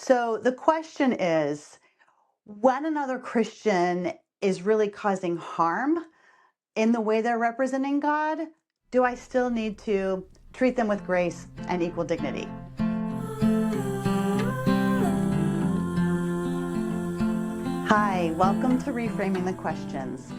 So the question is, when another Christian is really causing harm in the way they're representing God, do I still need to treat them with grace and equal dignity? Hi, welcome to Reframing the Questions.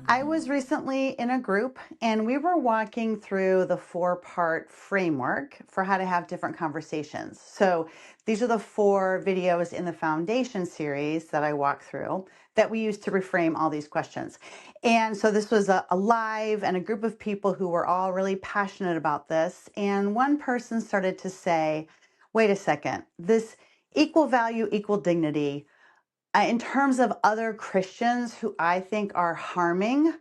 I was recently in a group and we were walking through the 4-part framework for how to have different conversations. So these are the 4 videos in the foundation series that I walk through that we use to reframe all these questions. And so this was a live and a group of people who were all really passionate about this. And one person started to say, wait a second, this equal value, equal dignity, in terms of other Christians who I think are harming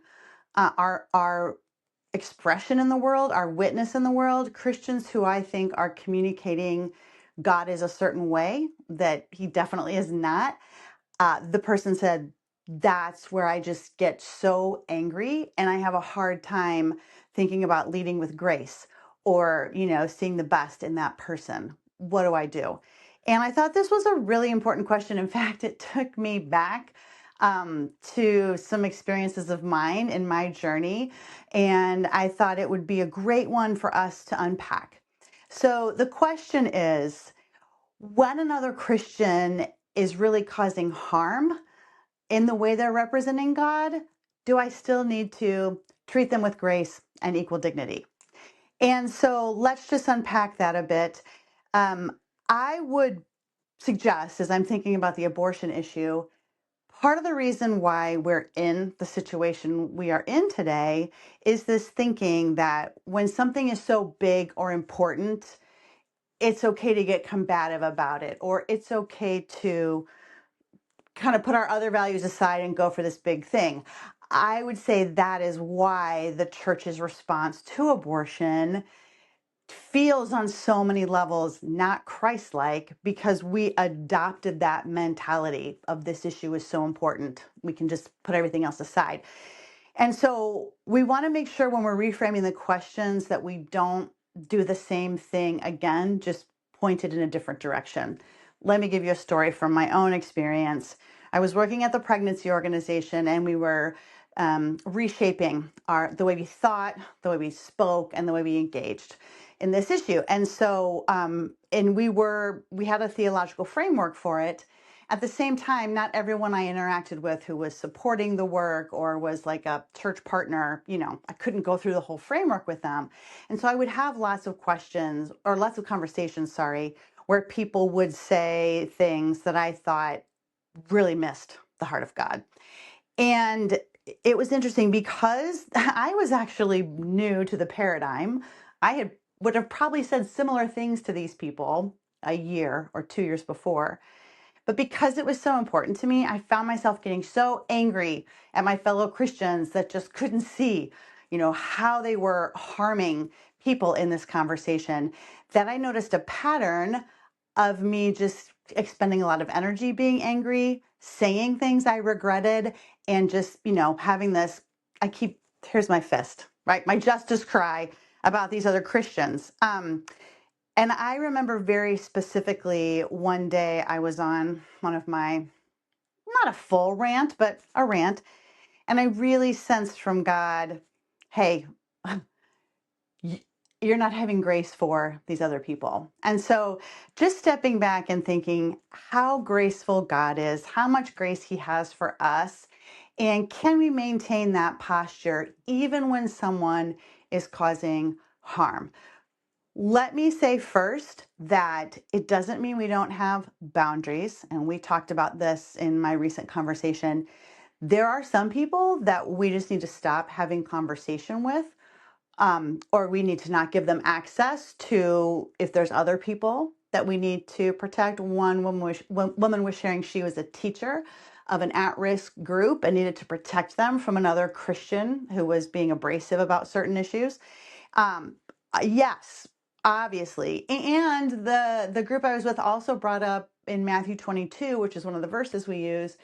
our expression in the world, our witness in the world, Christians who I think are communicating God is a certain way that he definitely is not. The person said, that's where I just get so angry and I have a hard time thinking about leading with grace or, seeing the best in that person. What do I do? And I thought this was a really important question. In fact, it took me back to some experiences of mine in my journey. And I thought it would be a great one for us to unpack. So the question is, when another Christian is really causing harm in the way they're representing God, do I still need to treat them with grace and equal dignity? And so let's just unpack that a bit. I would suggest, as I'm thinking about the abortion issue, part of the reason why we're in the situation we are in today is this thinking that when something is so big or important, it's okay to get combative about it, or it's okay to kind of put our other values aside and go for this big thing. I would say that is why the church's response to abortion feels on so many levels not Christ-like, because we adopted that mentality of this issue is so important. We can just put everything else aside. And so we want to make sure when we're reframing the questions that we don't do the same thing again, just pointed in a different direction. Let me give you a story from my own experience. I was working at the pregnancy organization and we were reshaping the way we thought, the way we spoke, and the way we engaged in this issue. And so, and we had a theological framework for it. At the same time, not everyone I interacted with who was supporting the work or was like a church partner, I couldn't go through the whole framework with them. And so I would have lots of questions or lots of conversations, where people would say things that I thought really missed the heart of God. And it was interesting because I was actually new to the paradigm. Would have probably said similar things to these people a year or 2 years before. But because it was so important to me, I found myself getting so angry at my fellow Christians that just couldn't see, how they were harming people in this conversation, that I noticed a pattern of me just expending a lot of energy being angry, saying things I regretted, and just, having this, here's my fist, right? My justice cry about these other Christians. And I remember very specifically one day I was on one of my, not a full rant, but a rant. And I really sensed from God, hey, you're not having grace for these other people. And so just stepping back and thinking how graceful God is, how much grace he has for us. And can we maintain that posture even when someone is causing harm? Let me say first that it doesn't mean we don't have boundaries. And we talked about this in my recent conversation. There are some people that we just need to stop having conversation with, or we need to not give them access to if there's other people that we need to protect. One woman was sharing she was a teacher of an at-risk group and needed to protect them from another Christian who was being abrasive about certain issues. Yes, obviously. And the group I was with also brought up in Matthew 22, which is one of the verses we use,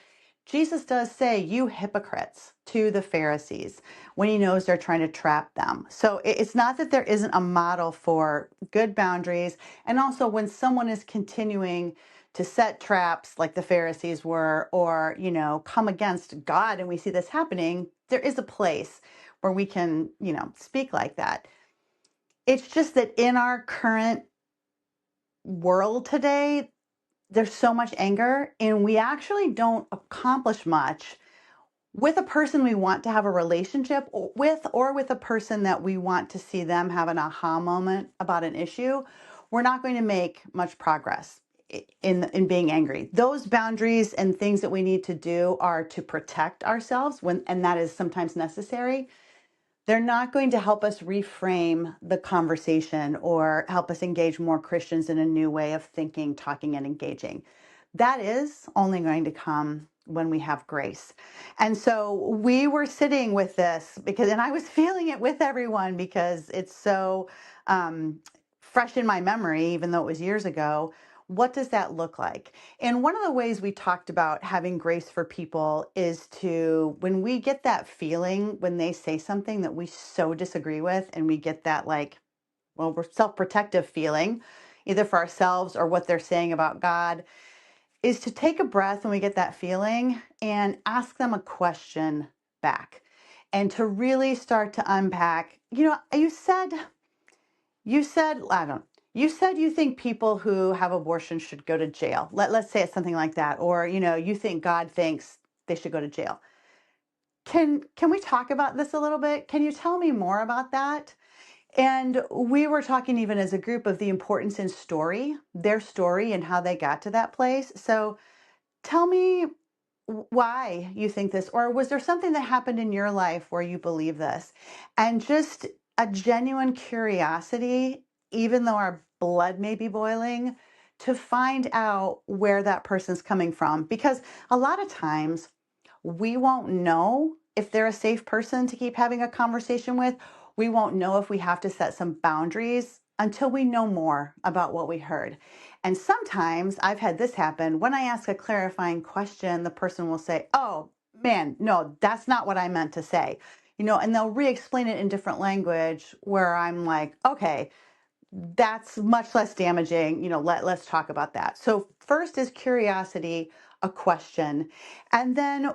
Jesus does say, you hypocrites, to the Pharisees, when he knows they're trying to trap them. So it's not that there isn't a model for good boundaries. And also when someone is continuing to set traps like the Pharisees were, or, come against God, and we see this happening, there is a place where we can, speak like that. It's just that in our current world today, there's so much anger, and we actually don't accomplish much with a person we want to have a relationship with, or with a person that we want to see them have an aha moment about an issue. We're not going to make much progress in being angry. Those boundaries and things that we need to do are to protect ourselves and that is sometimes necessary. They're not going to help us reframe the conversation or help us engage more Christians in a new way of thinking, talking, and engaging. That is only going to come when we have grace. And so we were sitting with this and I was feeling it with everyone because it's so fresh in my memory, even though it was years ago. What does that look like? And one of the ways we talked about having grace for people is to, when we get that feeling, when they say something that we so disagree with, and we get that we're self-protective feeling, either for ourselves or what they're saying about God, is to take a breath when we get that feeling and ask them a question back and to really start to unpack. You said, I don't, you said you think people who have abortion should go to jail. Let's say it's something like that. Or, you think God thinks they should go to jail. Can we talk about this a little bit? Can you tell me more about that? And we were talking even as a group of the importance in their story and how they got to that place. So tell me why you think this, or was there something that happened in your life where you believe this? And just a genuine curiosity, even though our blood may be boiling, to find out where that person's coming from. Because a lot of times we won't know if they're a safe person to keep having a conversation with. We won't know if we have to set some boundaries until we know more about what we heard. And sometimes I've had this happen. When I ask a clarifying question, the person will say, "Oh, man, no, that's not what I meant to say." And they'll re-explain it in different language where I'm like, "Okay, that's much less damaging. Let's talk about that." So first is curiosity, a question. And then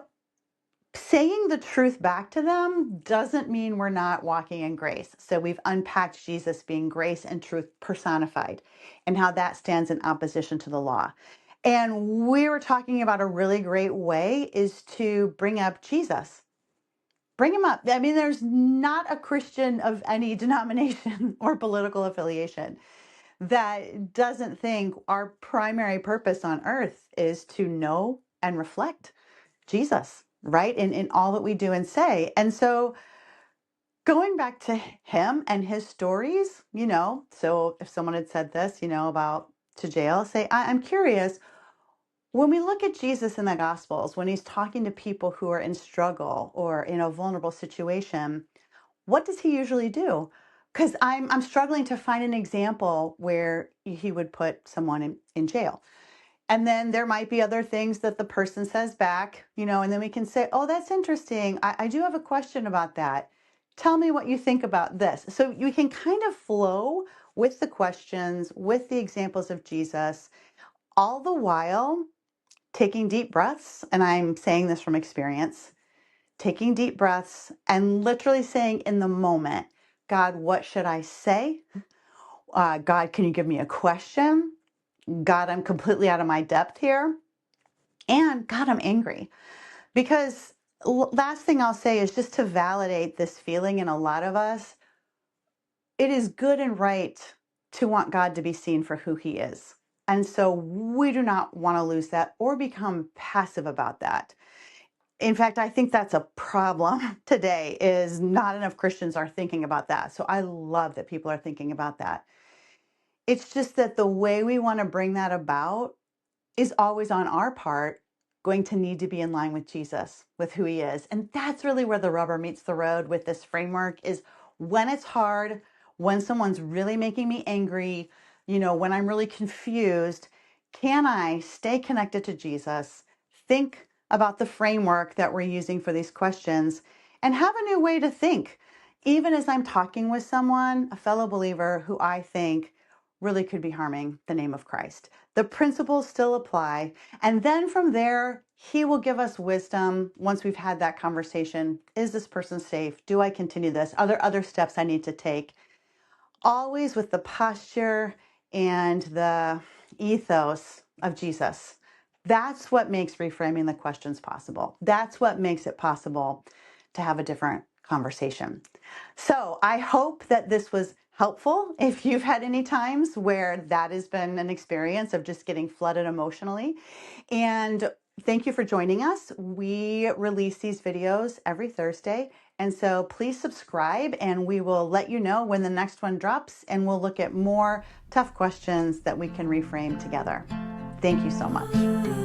saying the truth back to them doesn't mean we're not walking in grace. So we've unpacked Jesus being grace and truth personified and how that stands in opposition to the law. And we were talking about a really great way is to bring up Jesus. Bring him up. I mean, there's not a Christian of any denomination or political affiliation that doesn't think our primary purpose on earth is to know and reflect Jesus, right? In all that we do and say. And so going back to him and his stories, so if someone had said this, about to jail, say, I'm curious, when we look at Jesus in the Gospels, when he's talking to people who are in struggle or in a vulnerable situation, what does he usually do? Because I'm struggling to find an example where he would put someone in jail. And then there might be other things that the person says back, and then we can say, "Oh, that's interesting. I do have a question about that. Tell me what you think about this." So you can kind of flow with the questions, with the examples of Jesus, all the while taking deep breaths. And I'm saying this from experience, taking deep breaths and literally saying in the moment, "God, what should I say? God, can you give me a question? God, I'm completely out of my depth here. And God, I'm angry." Because last thing I'll say is just to validate this feeling in a lot of us, it is good and right to want God to be seen for who he is. And so we do not want to lose that or become passive about that. In fact, I think that's a problem today is not enough Christians are thinking about that. So I love that people are thinking about that. It's just that the way we want to bring that about is always on our part going to need to be in line with Jesus, with who he is. And that's really where the rubber meets the road with this framework is when it's hard, when someone's really making me angry, when I'm really confused, can I stay connected to Jesus, think about the framework that we're using for these questions, and have a new way to think, even as I'm talking with someone, a fellow believer who I think really could be harming the name of Christ. The principles still apply. And then from there, he will give us wisdom once we've had that conversation. Is this person safe? Do I continue this? Are there other steps I need to take? Always with the posture and the ethos of Jesus. That's what makes reframing the questions possible. That's what makes it possible to have a different conversation. So I hope that this was helpful. If you've had any times where that has been an experience of just getting flooded emotionally. And thank you for joining us. We release these videos every Thursday. And so please subscribe and we will let you know when the next one drops, and we'll look at more tough questions that we can reframe together. Thank you so much.